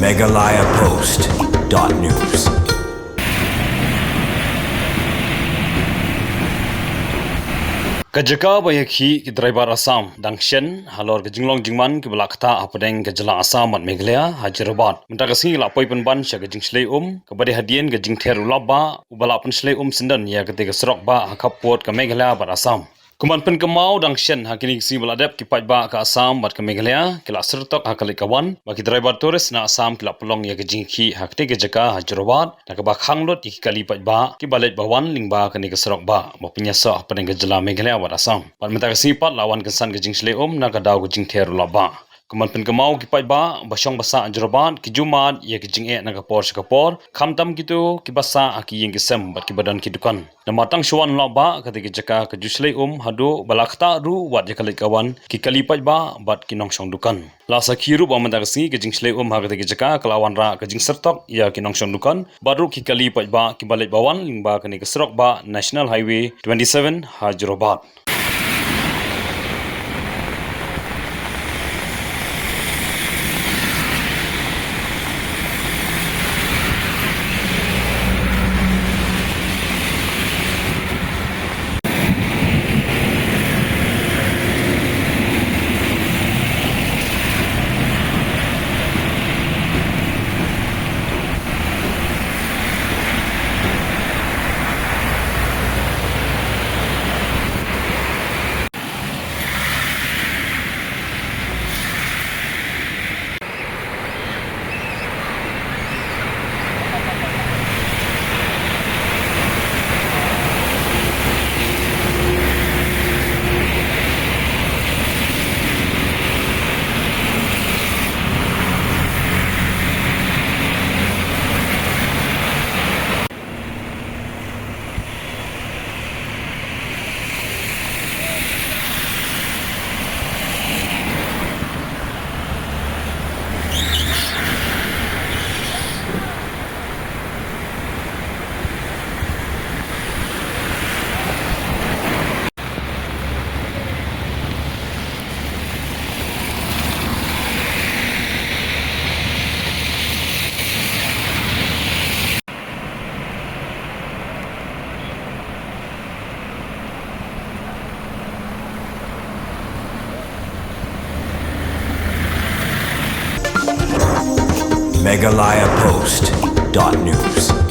meghalayapost.news. Kajaka bayakhi ki driver Assam dangshen halor ke jinglong jingman ki balakta apadeng ke jela Assam at Meghalaya Jorabat mentakasi la poi penban sya ke Jingshlei ke bade hadien ke jingther ulaba ubala penslei sendan ya ke tiga serok ba hakapot ke Meghalaya bat Assam kuman pen kemau dangshen hakini si baladep ki pajba ke Assam bat ke Meghalaya kila sertok hakali kawan bagi driver turis na Assam kila pelong ya ke Jingki hakte ke jaka Jorabat na ke bakhang lot ki kali pajba ki balet bawan lingba ke ni ke serok ba penyasa pada ke jela Meghalaya wat Assam pat mentakasi pat lawan kesan ke Jingshlei na ke dau ke jingther ulaba kuman pen kemau ki pajba basyong basa Jorabat ki jumat ya ki jing'e na kapor khamtam gitu ki basa aki yeng kisem bat ki badan ki dukan na matang shuan laba kati ki jaka ke Jingshlei hadu balakta ru wat ya kali kawan ki kali pajba bat ki nongshong dukan lasa khiru ba mentakasi ke Jingshlei hakati ki jaka kelawan ra ke jingsertok ya ki nongshong dukan baru ki kali pajba ki balet bawan lingba ke ni keserok ba National Highway 27 Jorabat. meghalayapost.news.